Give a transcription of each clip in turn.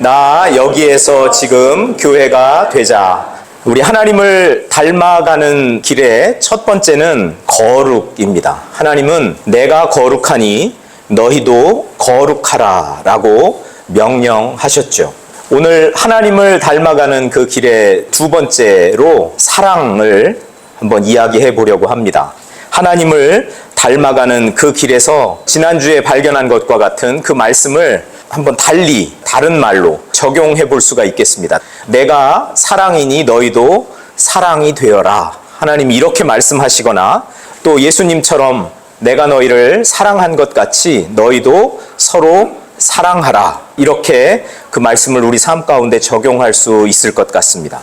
나 여기에서 지금 교회가 되자. 우리 하나님을 닮아가는 길의 첫 번째는 거룩입니다. 하나님은 내가 거룩하니 너희도 거룩하라 라고 명령하셨죠. 오늘 하나님을 닮아가는 그 길의 두 번째로 사랑을 한번 이야기해 보려고 합니다. 하나님을 닮아가는 그 길에서 지난주에 발견한 것과 같은 그 말씀을 한번 달리 다른 말로 적용해 볼 수가 있겠습니다. 내가 사랑이니 너희도 사랑이 되어라. 하나님이 이렇게 말씀하시거나 또 예수님처럼 내가 너희를 사랑한 것 같이 너희도 서로 사랑하라. 이렇게 그 말씀을 우리 삶 가운데 적용할 수 있을 것 같습니다.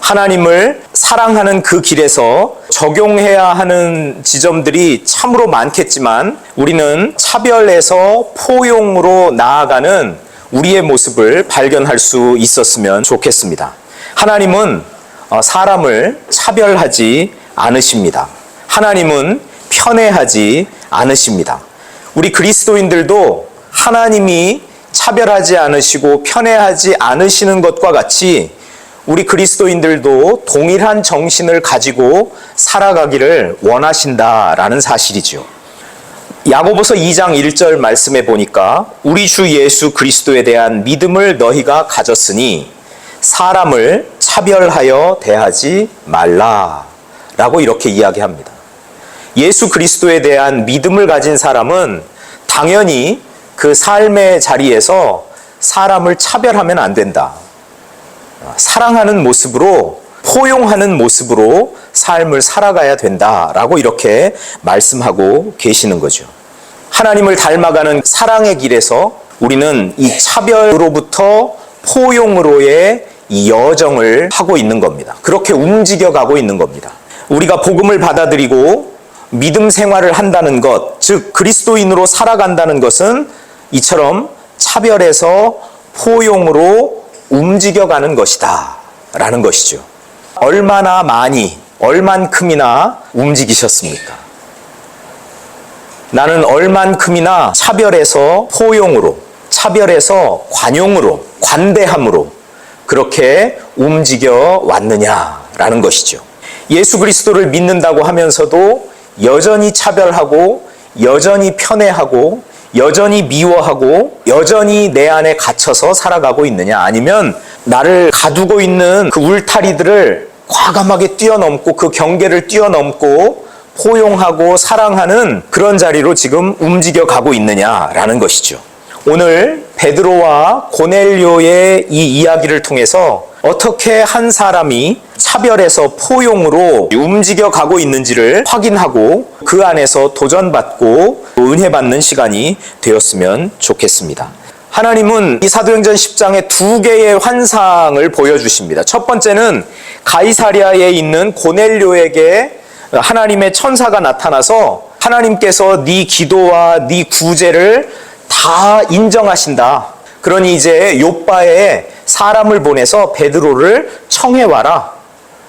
하나님을 사랑하는 그 길에서 적용해야 하는 지점들이 참으로 많겠지만 우리는 차별에서 포용으로 나아가는 우리의 모습을 발견할 수 있었으면 좋겠습니다. 하나님은 사람을 차별하지 않으십니다. 하나님은 편애하지 않으십니다. 우리 그리스도인들도 하나님이 차별하지 않으시고 편애하지 않으시는 것과 같이 우리 그리스도인들도 동일한 정신을 가지고 살아가기를 원하신다라는 사실이죠. 야고보서 2장 1절 말씀에 보니까 우리 주 예수 그리스도에 대한 믿음을 너희가 가졌으니 사람을 차별하여 대하지 말라라고 이렇게 이야기합니다. 예수 그리스도에 대한 믿음을 가진 사람은 당연히 그 삶의 자리에서 사람을 차별하면 안 된다. 사랑하는 모습으로, 포용하는 모습으로 삶을 살아가야 된다라고 이렇게 말씀하고 계시는 거죠. 하나님을 닮아가는 사랑의 길에서 우리는 이 차별로부터 포용으로의 이 여정을 하고 있는 겁니다. 그렇게 움직여가고 있는 겁니다. 우리가 복음을 받아들이고 믿음 생활을 한다는 것, 즉 그리스도인으로 살아간다는 것은 이처럼 차별에서 포용으로 움직여가는 것이다 라는 것이죠. 얼마나 많이, 얼만큼이나 움직이셨습니까? 나는 얼만큼이나 차별에서 포용으로, 차별에서 관용으로, 관대함으로 그렇게 움직여 왔느냐라는 것이죠. 예수 그리스도를 믿는다고 하면서도 여전히 차별하고 여전히 편애하고 여전히 미워하고 여전히 내 안에 갇혀서 살아가고 있느냐, 아니면 나를 가두고 있는 그 울타리들을 과감하게 뛰어넘고 그 경계를 뛰어넘고 포용하고 사랑하는 그런 자리로 지금 움직여가고 있느냐라는 것이죠. 오늘 베드로와 고넬료의 이 이야기를 통해서 어떻게 한 사람이 차별에서 포용으로 움직여가고 있는지를 확인하고 그 안에서 도전받고 은혜받는 시간이 되었으면 좋겠습니다. 하나님은 이 사도행전 10장에 두 개의 환상을 보여주십니다. 첫 번째는 가이사랴에 있는 고넬료에게 하나님의 천사가 나타나서 하나님께서 네 기도와 네 구제를 다 인정하신다. 그러니 이제 요빠에 사람을 보내서 베드로를 청해와라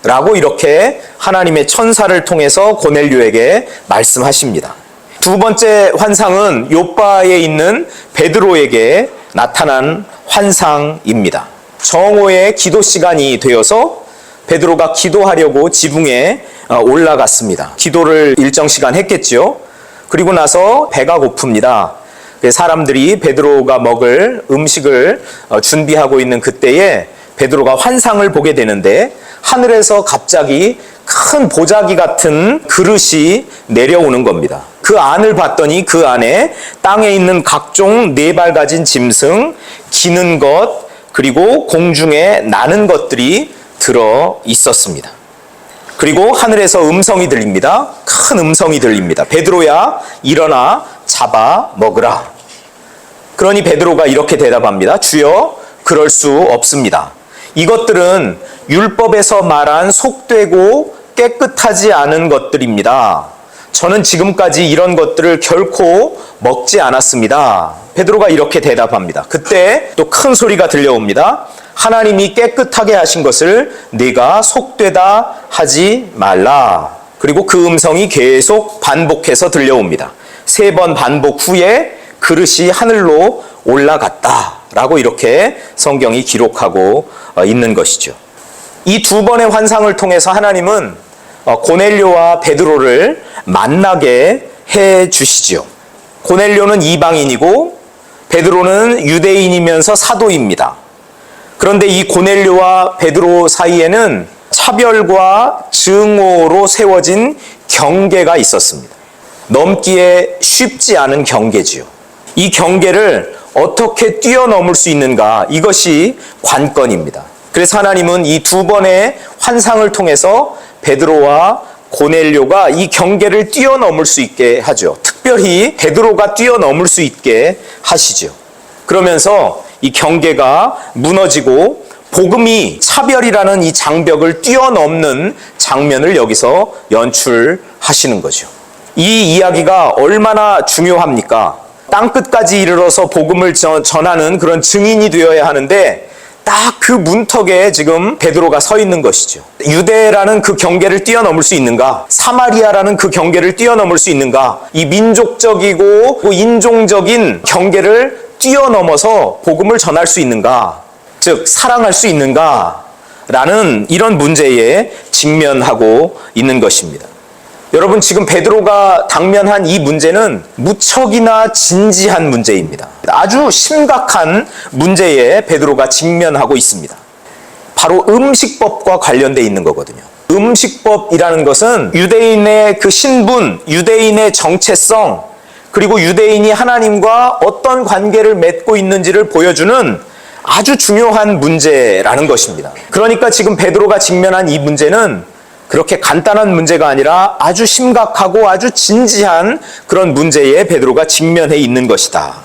라고 이렇게 하나님의 천사를 통해서 고넬료에게 말씀하십니다. 두 번째 환상은 요빠에 있는 베드로에게 나타난 환상입니다. 정오의 기도 시간이 되어서 베드로가 기도하려고 지붕에 올라갔습니다. 기도를 일정 시간 했겠죠. 그리고 나서 배가 고픕니다. 사람들이 베드로가 먹을 음식을 준비하고 있는 그때에 베드로가 환상을 보게 되는데 하늘에서 갑자기 큰 보자기 같은 그릇이 내려오는 겁니다. 그 안을 봤더니 그 안에 땅에 있는 각종 네 발 가진 짐승, 기는 것, 그리고 공중에 나는 것들이 들어 있었습니다. 그리고 하늘에서 음성이 들립니다. 큰 음성이 들립니다. 베드로야, 일어나 잡아 먹으라. 그러니 베드로가 이렇게 대답합니다. 주여, 그럴 수 없습니다. 이것들은 율법에서 말한 속되고 깨끗하지 않은 것들입니다. 저는 지금까지 이런 것들을 결코 먹지 않았습니다. 베드로가 이렇게 대답합니다. 그때 또 큰 소리가 들려옵니다. 하나님이 깨끗하게 하신 것을 네가 속되다 하지 말라. 그리고 그 음성이 계속 반복해서 들려옵니다. 3번 반복 후에 그릇이 하늘로 올라갔다 라고 이렇게 성경이 기록하고 있는 것이죠. 이 두 번의 환상을 통해서 하나님은 고넬료와 베드로를 만나게 해 주시죠. 고넬료는 이방인이고 베드로는 유대인이면서 사도입니다. 그런데 이 고넬료와 베드로 사이에는 차별과 증오로 세워진 경계가 있었습니다. 넘기에 쉽지 않은 경계지요. 이 경계를 어떻게 뛰어넘을 수 있는가, 이것이 관건입니다. 그래서 하나님은 이 두 번의 환상을 통해서 베드로와 고넬료가 이 경계를 뛰어넘을 수 있게 하죠. 특별히 베드로가 뛰어넘을 수 있게 하시죠. 그러면서 이 경계가 무너지고 복음이 차별이라는 이 장벽을 뛰어넘는 장면을 여기서 연출하시는 거죠. 이 이야기가 얼마나 중요합니까? 땅끝까지 이르러서 복음을 전하는 그런 증인이 되어야 하는데 딱 그 문턱에 지금 베드로가 서 있는 것이죠. 유대라는 그 경계를 뛰어넘을 수 있는가? 사마리아라는 그 경계를 뛰어넘을 수 있는가? 이 민족적이고 인종적인 경계를 뛰어넘어서 복음을 전할 수 있는가? 즉 사랑할 수 있는가? 라는 이런 문제에 직면하고 있는 것입니다. 여러분, 지금 베드로가 당면한 이 문제는 무척이나 진지한 문제입니다. 아주 심각한 문제에 베드로가 직면하고 있습니다. 바로 음식법과 관련되어 있는 거거든요. 음식법이라는 것은 유대인의 그 신분, 유대인의 정체성, 그리고 유대인이 하나님과 어떤 관계를 맺고 있는지를 보여주는 아주 중요한 문제라는 것입니다. 그러니까 지금 베드로가 직면한 이 문제는 그렇게 간단한 문제가 아니라 아주 심각하고 아주 진지한 그런 문제에 베드로가 직면해 있는 것이다.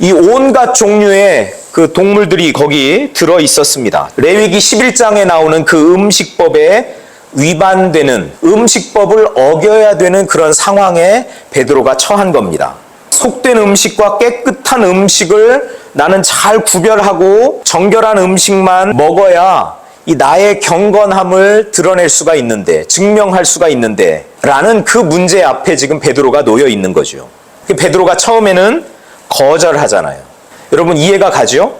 이 온갖 종류의 그 동물들이 거기 들어 있었습니다. 레위기 11장에 나오는 그 음식법에 위반되는, 음식법을 어겨야 되는 그런 상황에 베드로가 처한 겁니다. 속된 음식과 깨끗한 음식을 나는 잘 구별하고 정결한 음식만 먹어야 이 나의 경건함을 드러낼 수가 있는데, 증명할 수가 있는데 라는 그 문제 앞에 지금 베드로가 놓여 있는 거죠. 베드로가 처음에는 거절하잖아요. 여러분 이해가 가죠?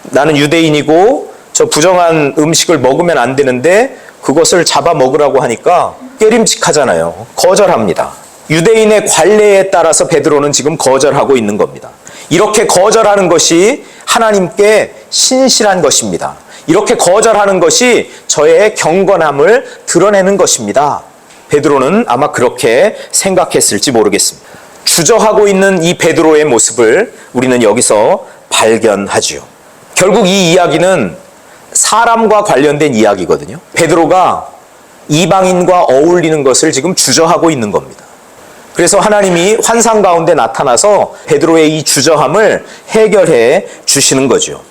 나는 유대인이고 저 부정한 음식을 먹으면 안 되는데 그것을 잡아 먹으라고 하니까 깨림칙하잖아요. 거절합니다. 유대인의 관례에 따라서 베드로는 지금 거절하고 있는 겁니다. 이렇게 거절하는 것이 하나님께 신실한 것입니다. 이렇게 거절하는 것이 저의 경건함을 드러내는 것입니다. 베드로는 아마 그렇게 생각했을지 모르겠습니다. 주저하고 있는 이 베드로의 모습을 우리는 여기서 발견하지요. 결국 이 이야기는 사람과 관련된 이야기거든요. 베드로가 이방인과 어울리는 것을 지금 주저하고 있는 겁니다. 그래서 하나님이 환상 가운데 나타나서 베드로의 이 주저함을 해결해 주시는 거죠.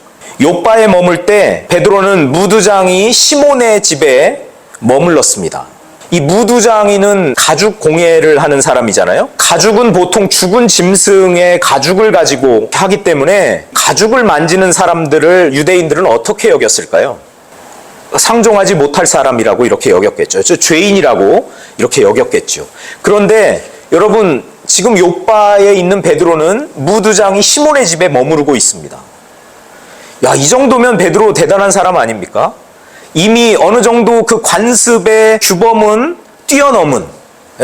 욥바에 머물 때 베드로는 무두장이 시몬의 집에 머물렀습니다. 이 무두장이는 가죽 공예를 하는 사람이잖아요. 가죽은 보통 죽은 짐승의 가죽을 가지고 하기 때문에 가죽을 만지는 사람들을 유대인들은 어떻게 여겼을까요? 상종하지 못할 사람이라고 이렇게 여겼겠죠. 죄인이라고 이렇게 여겼겠죠. 그런데 여러분, 지금 욥바에 있는 베드로는 무두장이 시몬의 집에 머무르고 있습니다. 야, 이 정도면 베드로 대단한 사람 아닙니까? 이미 어느 정도 그 관습의 규범은 뛰어넘은,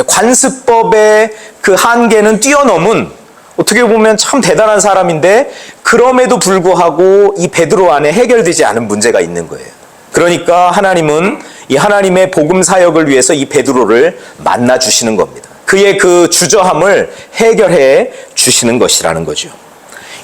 관습법의 그 한계는 뛰어넘은, 어떻게 보면 참 대단한 사람인데 그럼에도 불구하고 이 베드로 안에 해결되지 않은 문제가 있는 거예요. 그러니까 하나님은 이 하나님의 복음 사역을 위해서 이 베드로를 만나 주시는 겁니다. 그의 그 주저함을 해결해 주시는 것이라는 거죠.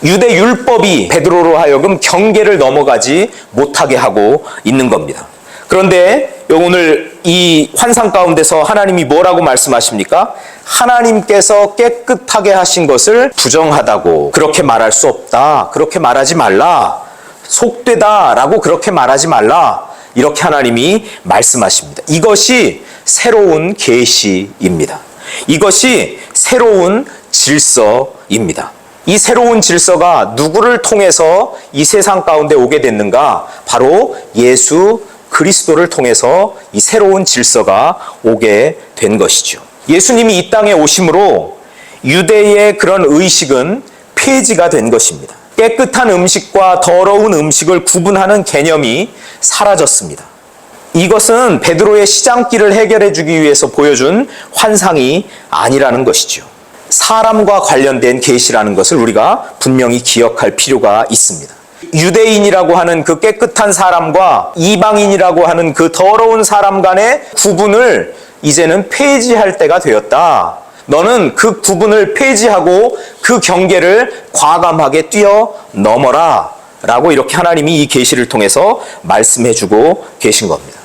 유대 율법이 베드로로 하여금 경계를 넘어가지 못하게 하고 있는 겁니다. 그런데 오늘 이 환상 가운데서 하나님이 뭐라고 말씀하십니까? 하나님께서 깨끗하게 하신 것을 부정하다고 그렇게 말할 수 없다. 그렇게 말하지 말라. 속되다라고 그렇게 말하지 말라. 이렇게 하나님이 말씀하십니다. 이것이 새로운 계시입니다. 이것이 새로운 질서입니다. 이 새로운 질서가 누구를 통해서 이 세상 가운데 오게 됐는가? 바로 예수 그리스도를 통해서 이 새로운 질서가 오게 된 것이죠. 예수님이 이 땅에 오심으로 유대의 그런 의식은 폐지가 된 것입니다. 깨끗한 음식과 더러운 음식을 구분하는 개념이 사라졌습니다. 이것은 베드로의 시장길을 해결해 주기 위해서 보여준 환상이 아니라는 것이죠. 사람과 관련된 계시라는 것을 우리가 분명히 기억할 필요가 있습니다. 유대인이라고 하는 그 깨끗한 사람과 이방인이라고 하는 그 더러운 사람 간의 구분을 이제는 폐지할 때가 되었다. 너는 그 구분을 폐지하고 그 경계를 과감하게 뛰어넘어라 라고 이렇게 하나님이 이 계시를 통해서 말씀해 주고 계신 겁니다.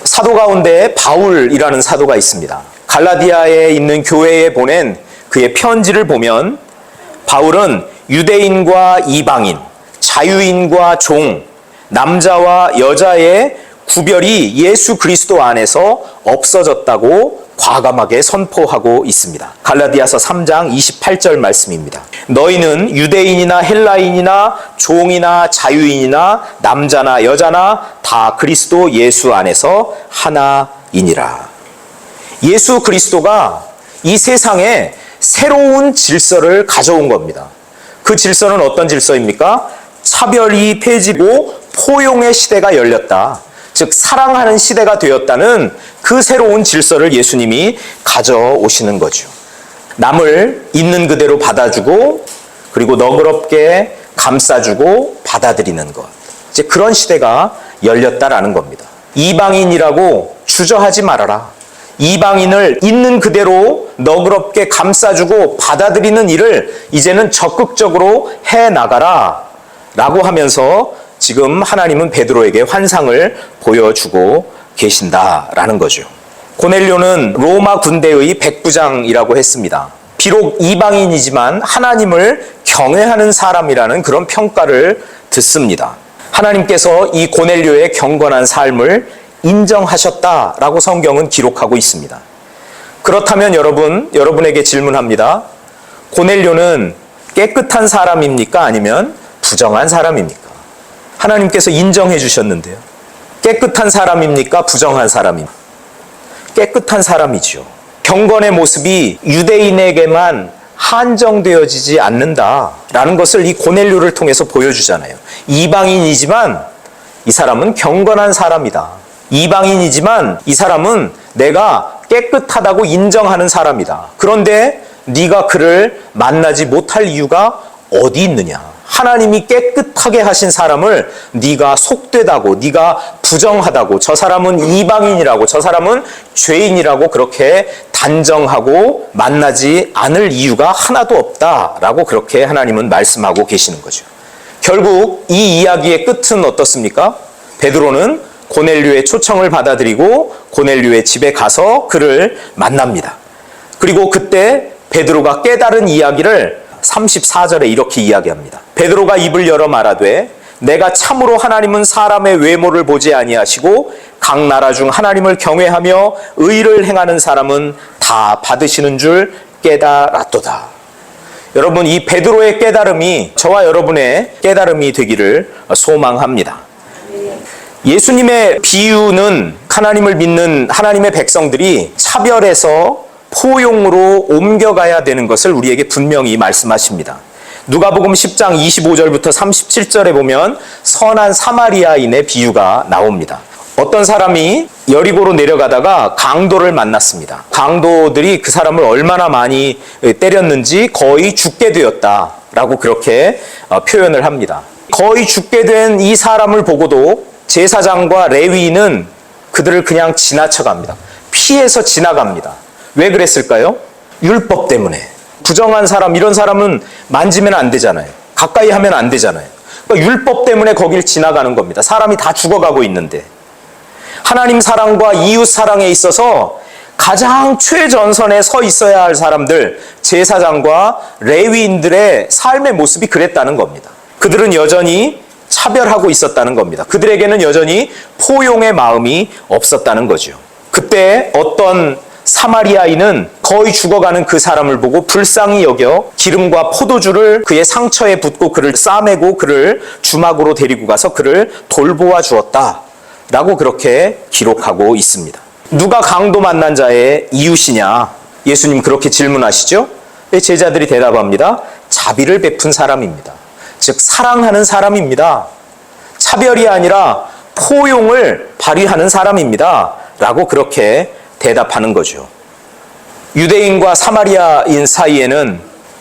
사도 가운데 바울이라는 사도가 있습니다. 갈라디아에 있는 교회에 보낸 그의 편지를 보면 바울은 유대인과 이방인, 자유인과 종, 남자와 여자의 구별이 예수 그리스도 안에서 없어졌다고 과감하게 선포하고 있습니다. 갈라디아서 3장 28절 말씀입니다. 너희는 유대인이나 헬라인이나 종이나 자유인이나 남자나 여자나 다 그리스도 예수 안에서 하나이니라. 예수 그리스도가 이 세상에 새로운 질서를 가져온 겁니다. 그 질서는 어떤 질서입니까? 차별이 폐지되고 포용의 시대가 열렸다. 즉 사랑하는 시대가 되었다는 그 새로운 질서를 예수님이 가져오시는 거죠. 남을 있는 그대로 받아주고 그리고 너그럽게 감싸주고 받아들이는 것. 이제 그런 시대가 열렸다라는 겁니다. 이방인이라고 주저하지 말아라. 이방인을 있는 그대로 너그럽게 감싸주고 받아들이는 일을 이제는 적극적으로 해나가라 라고 하면서 지금 하나님은 베드로에게 환상을 보여주고 계신다라는 거죠. 고넬료는 로마 군대의 백부장이라고 했습니다. 비록 이방인이지만 하나님을 경외하는 사람이라는 그런 평가를 듣습니다. 하나님께서 이 고넬료의 경건한 삶을 인정하셨다라고 성경은 기록하고 있습니다. 그렇다면 여러분에게 질문합니다. 고넬료는 깨끗한 사람입니까? 아니면 부정한 사람입니까? 하나님께서 인정해 주셨는데요. 깨끗한 사람입니까? 부정한 사람입니까? 깨끗한 사람이죠. 경건의 모습이 유대인에게만 한정되어지지 않는다라는 것을 이 고넬료를 통해서 보여주잖아요. 이방인이지만 이 사람은 경건한 사람이다. 이방인이지만 이 사람은 내가 깨끗하다고 인정하는 사람이다. 그런데 네가 그를 만나지 못할 이유가 어디 있느냐? 하나님이 깨끗하게 하신 사람을 네가 속되다고, 네가 부정하다고, 저 사람은 이방인이라고, 저 사람은 죄인이라고 그렇게 단정하고 만나지 않을 이유가 하나도 없다라고 그렇게 하나님은 말씀하고 계시는 거죠. 결국 이 이야기의 끝은 어떻습니까? 베드로는 고넬료의 초청을 받아들이고 고넬료의 집에 가서 그를 만납니다. 그리고 그때 베드로가 깨달은 이야기를 34절에 이렇게 이야기합니다. 베드로가 입을 열어 말하되 내가 참으로 하나님은 사람의 외모를 보지 아니하시고 각 나라 중 하나님을 경외하며 의를 행하는 사람은 다 받으시는 줄 깨달았도다. 여러분, 이 베드로의 깨달음이 저와 여러분의 깨달음이 되기를 소망합니다. 예수님의 비유는 하나님을 믿는 하나님의 백성들이 차별에서 포용으로 옮겨가야 되는 것을 우리에게 분명히 말씀하십니다. 누가복음 10장 25절부터 37절에 보면 선한 사마리아인의 비유가 나옵니다. 어떤 사람이 여리고로 내려가다가 강도를 만났습니다. 강도들이 그 사람을 얼마나 많이 때렸는지 거의 죽게 되었다라고 그렇게 표현을 합니다. 거의 죽게 된 이 사람을 보고도 제사장과 레위인은 그들을 그냥 지나쳐갑니다. 피해서 지나갑니다. 왜 그랬을까요? 율법 때문에. 부정한 사람, 이런 사람은 만지면 안 되잖아요. 가까이 하면 안 되잖아요. 그러니까 율법 때문에 거길 지나가는 겁니다. 사람이 다 죽어가고 있는데. 하나님 사랑과 이웃 사랑에 있어서 가장 최전선에 서 있어야 할 사람들, 제사장과 레위인들의 삶의 모습이 그랬다는 겁니다. 그들은 여전히 차별하고 있었다는 겁니다. 그들에게는 여전히 포용의 마음이 없었다는 거죠. 그때 어떤 사마리아인은 거의 죽어가는 그 사람을 보고 불쌍히 여겨 기름과 포도주를 그의 상처에 붓고 그를 싸매고 그를 주막으로 데리고 가서 그를 돌보아 주었다 라고 그렇게 기록하고 있습니다. 누가 강도 만난 자의 이웃이냐? 예수님 그렇게 질문하시죠? 제자들이 대답합니다. 자비를 베푼 사람입니다. 즉 사랑하는 사람입니다. 차별이 아니라 포용을 발휘하는 사람입니다. 라고 그렇게 대답하는 거죠. 유대인과 사마리아인 사이에는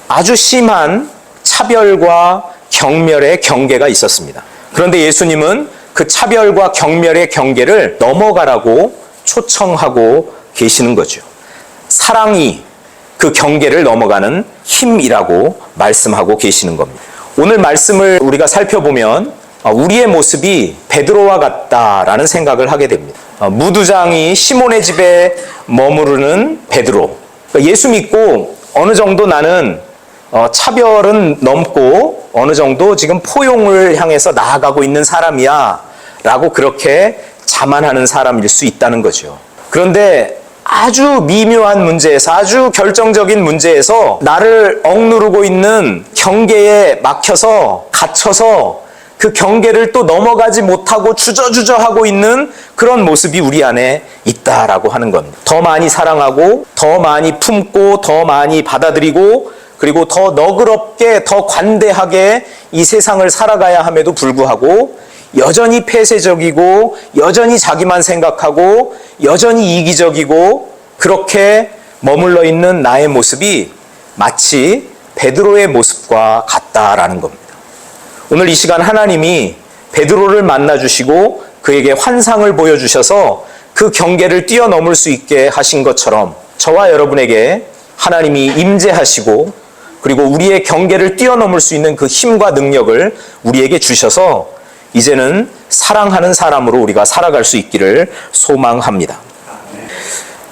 아주 심한 차별과 경멸의 경계가 있었습니다. 그런데 예수님은 그 차별과 경멸의 경계를 넘어가라고 초청하고 계시는 거죠. 사랑이 그 경계를 넘어가는 힘이라고 말씀하고 계시는 겁니다. 오늘 말씀을 우리가 살펴보면 우리의 모습이 베드로와 같다라는 생각을 하게 됩니다. 무두장이 시몬의 집에 머무르는 베드로. 예수 믿고 어느 정도 나는 차별은 넘고 어느 정도 지금 포용을 향해서 나아가고 있는 사람이야 라고 그렇게 자만하는 사람일 수 있다는 거죠. 그런데 아주 미묘한 문제에서, 아주 결정적인 문제에서 나를 억누르고 있는 경계에 막혀서 갇혀서 그 경계를 또 넘어가지 못하고 주저주저하고 있는 그런 모습이 우리 안에 있다라고 하는 겁니다. 더 많이 사랑하고 더 많이 품고 더 많이 받아들이고 그리고 더 너그럽게 더 관대하게 이 세상을 살아가야 함에도 불구하고 여전히 폐쇄적이고 여전히 자기만 생각하고 여전히 이기적이고 그렇게 머물러 있는 나의 모습이 마치 베드로의 모습과 같다라는 겁니다. 오늘 이 시간 하나님이 베드로를 만나주시고 그에게 환상을 보여주셔서 그 경계를 뛰어넘을 수 있게 하신 것처럼 저와 여러분에게 하나님이 임재하시고 그리고 우리의 경계를 뛰어넘을 수 있는 그 힘과 능력을 우리에게 주셔서 이제는 사랑하는 사람으로 우리가 살아갈 수 있기를 소망합니다.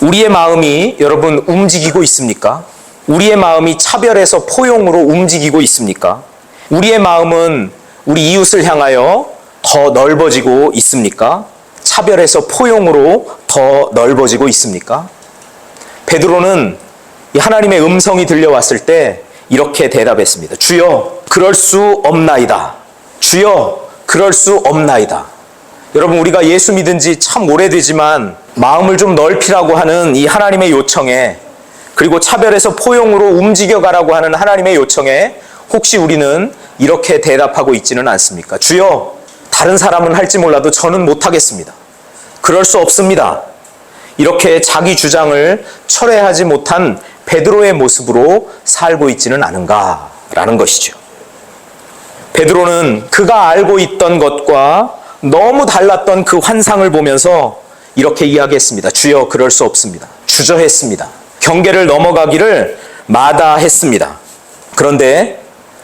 우리의 마음이 여러분 움직이고 있습니까? 우리의 마음이 차별에서 포용으로 움직이고 있습니까? 우리의 마음은 우리 이웃을 향하여 더 넓어지고 있습니까? 차별에서 포용으로 더 넓어지고 있습니까? 베드로는 이 하나님의 음성이 들려왔을 때 이렇게 대답했습니다. 주여, 그럴 수 없나이다. 주여, 그럴 수 없나이다. 여러분, 우리가 예수 믿은 지 참 오래되지만 마음을 좀 넓히라고 하는 이 하나님의 요청에, 그리고 차별에서 포용으로 움직여가라고 하는 하나님의 요청에 혹시 우리는 이렇게 대답하고 있지는 않습니까? 주여, 다른 사람은 할지 몰라도 저는 못하겠습니다. 그럴 수 없습니다. 이렇게 자기 주장을 철회하지 못한 베드로의 모습으로 살고 있지는 않은가라는 것이죠. 베드로는 그가 알고 있던 것과 너무 달랐던 그 환상을 보면서 이렇게 이야기했습니다. 주여, 그럴 수 없습니다. 주저했습니다. 경계를 넘어가기를 마다했습니다. 그런데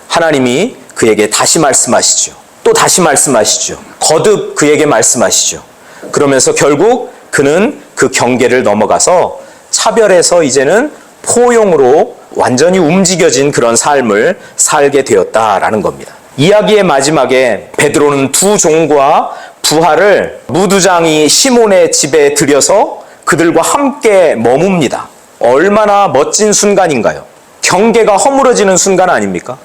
하나님이 그에게 다시 말씀하시죠. 또 다시 말씀하시죠. 거듭 그에게 말씀하시죠. 그러면서 결국 그는 그 경계를 넘어가서 차별에서 이제는 포용으로 완전히 움직여진 그런 삶을 살게 되었다라는 겁니다. 이야기의 마지막에 베드로는 두 종과 부하를 무두장이 시몬의 집에 들여서 그들과 함께 머뭅니다. 얼마나 멋진 순간인가요? 경계가 허물어지는 순간 아닙니까?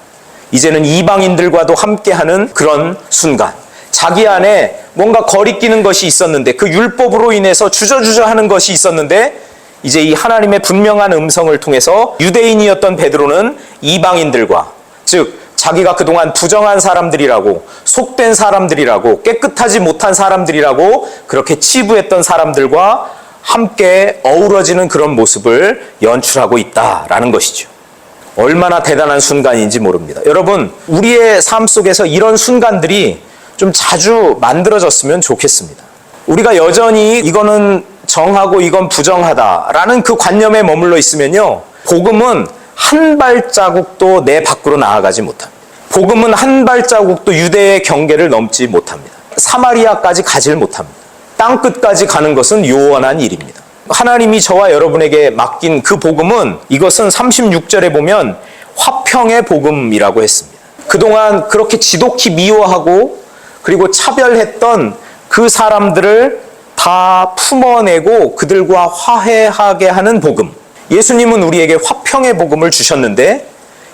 이제는 이방인들과도 함께하는 그런 순간. 자기 안에 뭔가 거리끼는 것이 있었는데, 그 율법으로 인해서 주저주저하는 것이 있었는데, 이제 이 하나님의 분명한 음성을 통해서 유대인이었던 베드로는 이방인들과, 즉 자기가 그동안 부정한 사람들이라고, 속된 사람들이라고, 깨끗하지 못한 사람들이라고 그렇게 치부했던 사람들과 함께 어우러지는 그런 모습을 연출하고 있다라는 것이죠. 얼마나 대단한 순간인지 모릅니다. 여러분, 우리의 삶 속에서 이런 순간들이 좀 자주 만들어졌으면 좋겠습니다. 우리가 여전히 이거는 정하고 이건 부정하다라는 그 관념에 머물러 있으면요, 복음은 한 발자국도 내 밖으로 나아가지 못합니다. 복음은 한 발자국도 유대의 경계를 넘지 못합니다. 사마리아까지 가질 못합니다. 땅끝까지 가는 것은 요원한 일입니다. 하나님이 저와 여러분에게 맡긴 그 복음은, 이것은 36절에 보면 화평의 복음이라고 했습니다. 그동안 그렇게 지독히 미워하고 그리고 차별했던 그 사람들을 다 품어내고 그들과 화해하게 하는 복음. 예수님은 우리에게 화평의 복음을 주셨는데,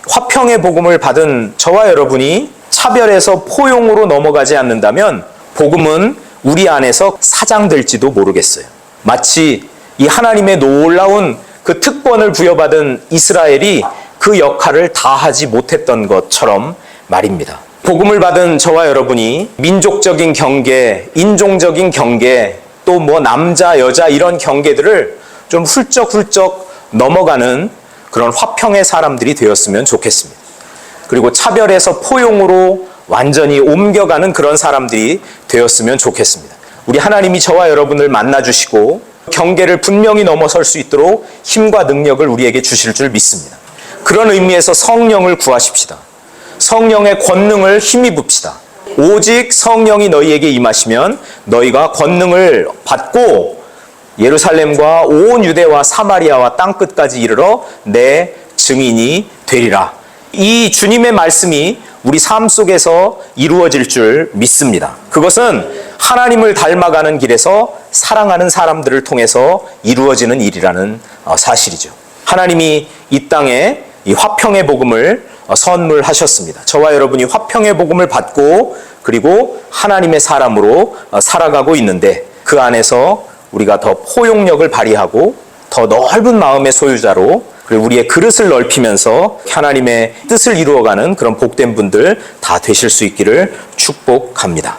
화평의 복음을 받은 저와 여러분이 차별에서 포용으로 넘어가지 않는다면 복음은 우리 안에서 사장될지도 모르겠어요. 마치 이 하나님의 놀라운 그 특권을 부여받은 이스라엘이 그 역할을 다하지 못했던 것처럼 말입니다. 복음을 받은 저와 여러분이 민족적인 경계, 인종적인 경계, 또 뭐 남자, 여자 이런 경계들을 좀 훌쩍훌쩍 넘어가는 그런 화평의 사람들이 되었으면 좋겠습니다. 그리고 차별에서 포용으로 완전히 옮겨가는 그런 사람들이 되었으면 좋겠습니다. 우리 하나님이 저와 여러분을 만나주시고 경계를 분명히 넘어설 수 있도록 힘과 능력을 우리에게 주실 줄 믿습니다. 그런 의미에서 성령을 구하십시다. 성령의 권능을 힘입읍시다. 오직 성령이 너희에게 임하시면 너희가 권능을 받고 예루살렘과 온 유대와 사마리아와 땅끝까지 이르러 내 증인이 되리라. 이 주님의 말씀이 우리 삶 속에서 이루어질 줄 믿습니다. 그것은 하나님을 닮아가는 길에서 사랑하는 사람들을 통해서 이루어지는 일이라는 사실이죠. 하나님이 이 땅에 이 화평의 복음을 선물하셨습니다. 저와 여러분이 화평의 복음을 받고 그리고 하나님의 사람으로 살아가고 있는데 그 안에서 우리가 더 포용력을 발휘하고 더 넓은 마음의 소유자로 그리고 우리의 그릇을 넓히면서 하나님의 뜻을 이루어가는 그런 복된 분들 다 되실 수 있기를 축복합니다.